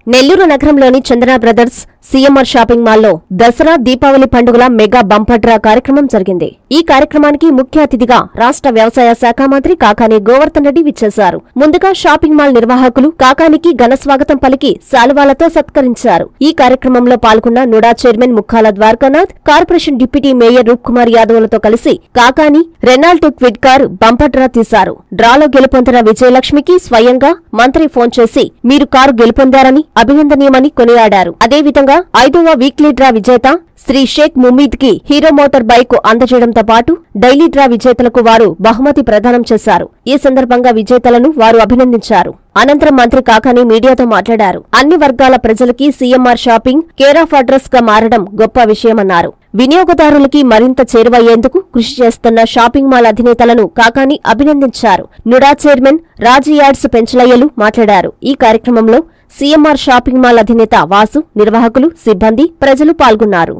నెల్లూరు నగరంలోని చందన brothers CMR shopping మాల్లో దసరా దీపావళి పండుగల మెగా బంపర్ డ్రా కార్యక్రమం జరిగింది. ఈ కార్యక్రమానికి ముఖ్య అతిథిగా రాష్ట్ర వ్యవసాయ శాఖ మంత్రి కాకాని గోవర్ధన్ రెడ్డి విచ్చేశారు. ముందుగా షాపింగ్ మాల్ నిర్వాహకులు కాకానికి ఘన స్వాగతం పలికి శాలువాలతో సత్కరించారు. ఈ కార్యక్రమంలో పాల్గొన్న NUDA chairman Mukkala Dwarakanath, corporation deputy mayor Roop Kumar యాదవ్లతో కలిసి Kakani renault kwid car bumper draw తీశారు. డ్రాలో గెలుపొందిన విజయలక్ష్మికి స్వయంగా మంత్రి ఫోన్ చేసి మీరు కారు గెలుపొందారని అభినందనీయమని కొనియాడారు. అదేవిధంగా 5వ వీక్లీ డ్రా విజేత శ్రీ షేక్ ముమీద్ కి హీరో మోటార్ బైక్ అందజేయడంతో పాటు డైలీ డ్రా విజేతలకు వారు బహుమతి ప్రదానం చేశారు. ఈ సందర్భంగా విజేతలను వారు అభినందించారు. అనంతరం మంత్రి కాకాని మీడియాతో మాట్లాడారు. అన్ని వర్గాల ప్రజలకి CMR shopping care of address గా మారడం గొప్ప విషయమన్నారు. వినియోగదారులకి మరింత చేరువయ్యేందుకు కృషి చేస్తున్న షాపింగ్ మాల్ అధినేతలను కాకాని అభినందించారు. నుడా చైర్మన్ రాజీ యాడ్స్ పెంచలయ్యలు మాట్లాడారు. ఈ కార్యక్రమంలో సీఎంఆర్ షాపింగ్ మాల్ అధినేత వాసు, నిర్వాహకులు, సిబ్బంది, ప్రజలు పాల్గొన్నారు.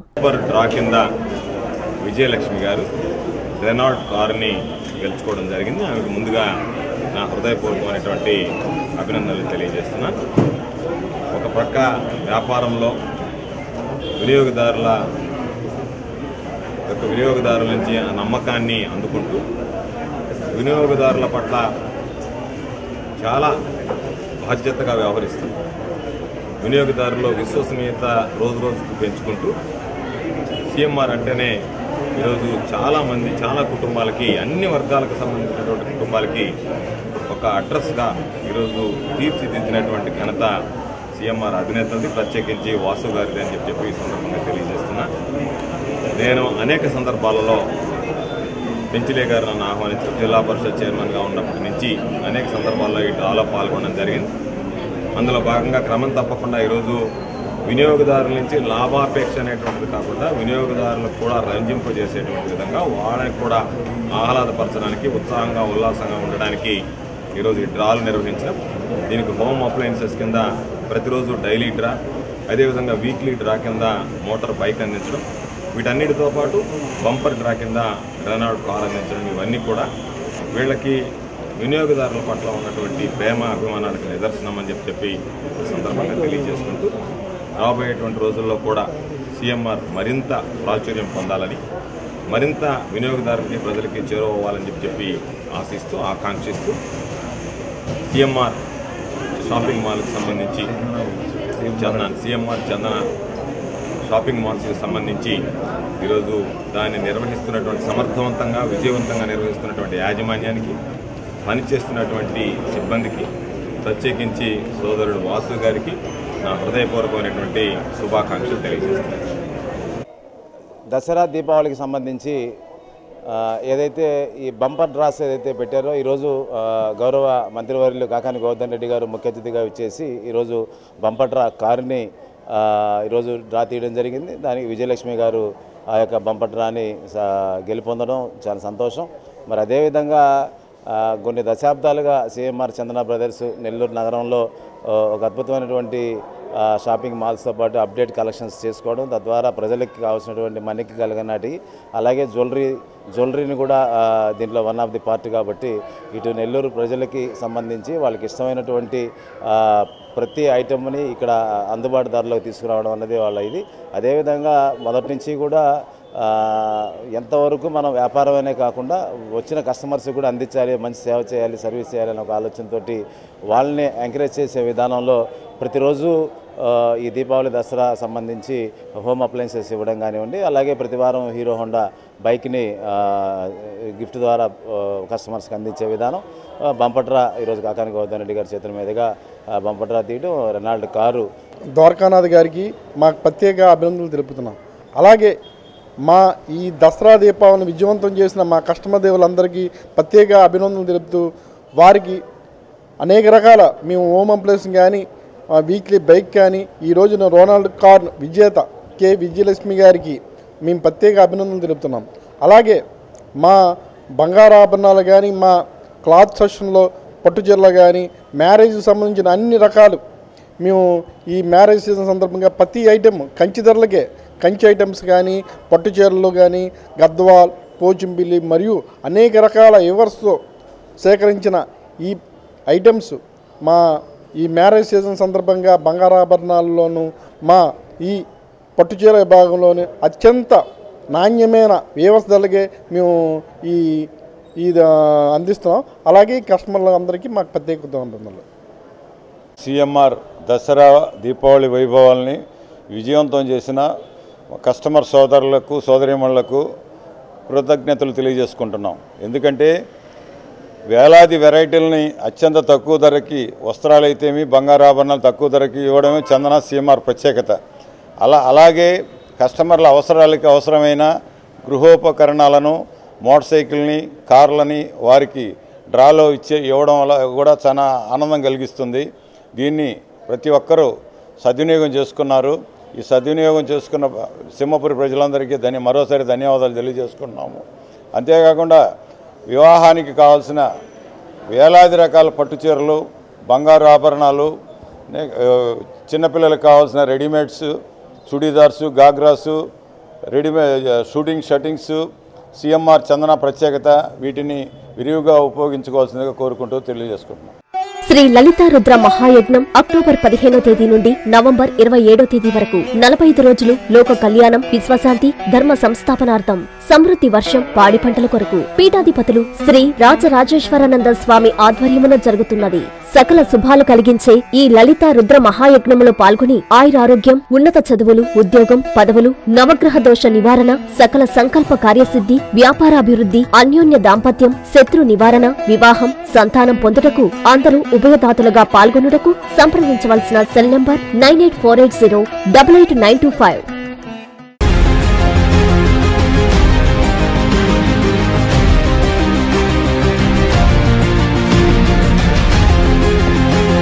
విజయలక్ష్మి గారు రెనాల్ట్ కారుని గెలుచుకోవడం జరిగింది. ఆమెకు ముందుగా నా హృదయపూర్వకమైనటువంటి అభినందనలు తెలియజేస్తున్నాను. ఒక ప్రక్క వ్యాపారంలో వినియోగదారుల నుంచి ఆ నమ్మకాన్ని అందుకుంటూ వినియోగదారుల పట్ల చాలా బాధ్యతగా వ్యవహరిస్తుంది. వినియోగదారుల్లో విశ్వసనీయత రోజు రోజుకు పెంచుకుంటూ సీఎంఆర్ అంటేనే ఈరోజు చాలామంది చాలా కుటుంబాలకి, అన్ని వర్గాలకు సంబంధించినటువంటి కుటుంబాలకి ఒక అడ్రస్గా ఈరోజు తీర్చిదిద్దినటువంటి ఘనత సీఎంఆర్ అధినేతది, ప్రత్యేకించి వాసు గారిది అని చెప్పి ఈ సందర్భంగా తెలియజేస్తున్నా. నేను అనేక సందర్భాలలో పెంచిలే గారు నన్ను ఆహ్వానించారు. జిల్లా పరిషత్ చైర్మన్గా ఉన్నప్పటి నుంచి అనేక సందర్భాల్లో ఈ డ్రాలో పాల్గొనడం జరిగింది. అందులో భాగంగా క్రమం తప్పకుండా ఈరోజు వినియోగదారుల నుంచి లాభాపేక్ష అనేటువంటిది కాకుండా వినియోగదారులకు కూడా రంజింపజేసేటువంటి విధంగా వాళ్ళని కూడా ఆహ్లాదపరచడానికి, ఉత్సాహంగా ఉల్లాసంగా ఉండడానికి ఈరోజు ఈ డ్రాలు నిర్వహించడం. దీనికి హోమ్ అప్లయన్సెస్ కింద ప్రతిరోజు డైలీ డ్రా, అదేవిధంగా వీక్లీ డ్రా కింద మోటార్ బైక్ అందించడం, వీటన్నిటితో పాటు బంపర్ డ్రా కింద రెనాల్ట్ కార్ అందించడం, ఇవన్నీ కూడా వీళ్ళకి వినియోగదారుల పట్ల ఉన్నటువంటి ప్రేమ అభిమానాలకు నిదర్శనం అని చెప్పి సందర్భంగా తెలియజేసుకుంటూ రాబోయేటువంటి రోజుల్లో కూడా సీఎంఆర్ మరింత ప్రాచుర్యం పొందాలని, మరింత వినియోగదారులకి ప్రజలకి చేరువవ్వాలని చెప్పి ఆశిస్తూ, ఆకాంక్షిస్తూ సీఎంఆర్ షాపింగ్ మాల్కి సంబంధించి సీఎంఆర్ చందన షాపింగ్ మాల్స్కి సంబంధించి ఈరోజు దాన్ని నిర్వహిస్తున్నటువంటి సమర్థవంతంగా, విజయవంతంగా నిర్వహిస్తున్నటువంటి యాజమాన్యానికి, పనిచేస్తున్నటువంటి సిబ్బందికి, ప్రత్యేకించి సోదరుడు వాసు గారికి నా హృదయపూర్వకమైనటువంటి శుభాకాంక్షలు తెలియజేస్తున్నాను. దసరా దీపావళికి సంబంధించి ఏదైతే ఈ బంపర్ డ్రాస్ ఏదైతే పెట్టారో ఈరోజు గౌరవ మంత్రివర్యులు కాకాని గోవర్ధన్ రెడ్డి గారు ముఖ్య అతిథిగా ఇచ్చేసి ఈరోజు బంపర్ డ్రా కారుని ఈరోజు డ్రా తీయడం జరిగింది. దానికి విజయలక్ష్మి గారు ఆ యొక్క బంపర్ డ్రాని గెలుపొందడం చాలా సంతోషం. మరి అదేవిధంగా కొన్ని దశాబ్దాలుగా సీఎంఆర్ చందన బ్రదర్స్ నెల్లూరు నగరంలో ఒక అద్భుతమైనటువంటి షాపింగ్ మాల్స్తో పాటు అప్డేట్ కలెక్షన్స్ చేసుకోవడం, తద్వారా ప్రజలకి కావాల్సినటువంటి మనీకి కలిగినటి, అలాగే జ్యువెలరీని కూడా దీంట్లో వన్ ఆఫ్ ది పార్ట్ కాబట్టి ఇటు నెల్లూరు ప్రజలకి సంబంధించి వాళ్ళకి ఇష్టమైనటువంటి ప్రతి ఐటమ్ని ఇక్కడ అందుబాటు ధరలోకి తీసుకురావడం అన్నది వాళ్ళ ఇది. అదేవిధంగా మొదటి నుంచి కూడా ఎంతవరకు మనం వ్యాపారమనే కాకుండా వచ్చిన కస్టమర్స్కి కూడా అందించాలి, మంచి సేవ చేయాలి, సర్వీస్ చేయాలని ఒక ఆలోచనతోటి వాళ్ళని ఎంకరేజ్ చేసే విధానంలో ప్రతిరోజు ఈ దీపావళి దసరా సంబంధించి హోమ్ అప్లయన్సెస్ ఇవ్వడం కానివ్వండి, అలాగే ప్రతి వారం హీరో హోండా బైక్ని గిఫ్ట్ ద్వారా కస్టమర్స్కి అందించే విధానం, బంపర్ డ్రా ఈరోజు కాకాని గోవర్ధన్ రెడ్డి గారి చేతుల మీదుగా బంపర్ డ్రా తీయడం, రెనాల్ట్ కారు. ద్వారకానాథ్ గారికి మాకు ప్రత్యేక అభినందనలు తెలుపుతున్నాం. అలాగే మా ఈ దసరా దీపావళిని విజయవంతం చేసిన మా కస్టమర్ దేవులందరికీ ప్రత్యేక అభినందనలు తెలుపుతూ వారికి అనేక రకాల మేము హోమ్ అప్లయన్స్ కానీ వీక్లీ బైక్ కానీ ఈ రోజున రెనాల్ట్ కార్ విజేత కె విజయలక్ష్మి గారికి మేము ప్రత్యేక అభినందనలు తెలుపుతున్నాం. అలాగే మా బంగారు ఆభరణాలు కానీ, మా క్లాత్ సెక్షన్లో పట్టుచీరలు కానీ, మ్యారేజ్కి సంబంధించిన అన్ని రకాలు మేము ఈ మ్యారేజ్ సీజన్ సందర్భంగా ప్రతి ఐటెం కంచి ధరలకే, కంచి ఐటమ్స్ కానీ, పట్టుచీరలు కానీ, గద్వాల్, పోచంపిల్లి మరియు అనేక రకాల ఎవర్స్తో సేకరించిన ఈ ఐటమ్స్ మా ఈ మ్యారేజ్ సీజన్ సందర్భంగా బంగారాభరణాల్లోనూ మా ఈ పట్టుచీర విభాగంలోని అత్యంత నాణ్యమైన వ్యవస్థలకే మేము ఇది అందిస్తున్నాం. అలాగే కస్టమర్లందరికీ మాకు ప్రత్యేక ధన్యవాదాలు. సిఎంఆర్ దసరా దీపావళి వైభవాల్ని విజయవంతం చేసిన కస్టమర్ సోదరులకు సోదరీమణులకు కృతజ్ఞతలు తెలియజేసుకుంటున్నాం. ఎందుకంటే వేలాది వెరైటీలని అత్యంత తక్కువ ధరకి వస్త్రాలైతేమి బంగారాభరణాలు తక్కువ ధరకి ఇవ్వడమే చందన సిఎంఆర్ ప్రత్యేకత. అలాగే కస్టమర్ల అవసరాలకి అవసరమైన గృహోపకరణాలను మోటార్ సైకిల్ని కార్లని వారికి డ్రాలో ఇవ్వడం వల్ల కూడా చాలా ఆనందం కలిగిస్తుంది. దీన్ని ప్రతి ఒక్కరూ సద్వినియోగం చేసుకున్నారు. ఈ సద్వినియోగం చేసుకున్న సింహపురి ప్రజలందరికీ మరోసారి ధన్యవాదాలు తెలియజేసుకుంటున్నాము. అంతేకాకుండా వివాహానికి కావాల్సిన వేలాది రకాల పట్టుచీరలు, బంగారు ఆభరణాలు, చిన్నపిల్లలకు కావాల్సిన readymades, churidars, ghagras, readymade suiting shirtings CMR Chandana ప్రత్యేకత. వీటిని విరివిగా ఉపయోగించుకోవాల్సిందిగా కోరుకుంటూ తెలియజేసుకుంటున్నాం. శ్రీ లలితా రుద్ర మహాయజ్ఞం అక్టోబర్ 15వ తేదీ నుండి నవంబర్ 27వ తేదీ వరకు 45 రోజులు లోక కళ్యాణం, విశ్వశాంతి, ధర్మ సంస్థాపనార్థం, సమృద్ధి వర్షం, పాడి పంటల కొరకు పీఠాధిపతులు శ్రీ రాజరాజేశ్వరానంద స్వామి ఆధ్వర్యమున జరుగుతున్నది. సకల శుభాలు కలిగించే ఈ లలితా రుద్ర మహాయజ్ఞములో పాల్గొని ఆయురారోగ్యం, ఉన్నత చదువులు, ఉద్యోగం, పదవులు, నవగ్రహ దోష నివారణ, సకల సంకల్ప కార్యసిద్ధి, వ్యాపారాభివృద్ధి, అన్యోన్య దాంపత్యం, శత్రు నివారణ, వివాహం, సంతానం పొందుటకు అందరూ ఉభయదాతలుగా పాల్గొనుటకు సంప్రదించవలసిన సెల్ నంబర్ 9848088925.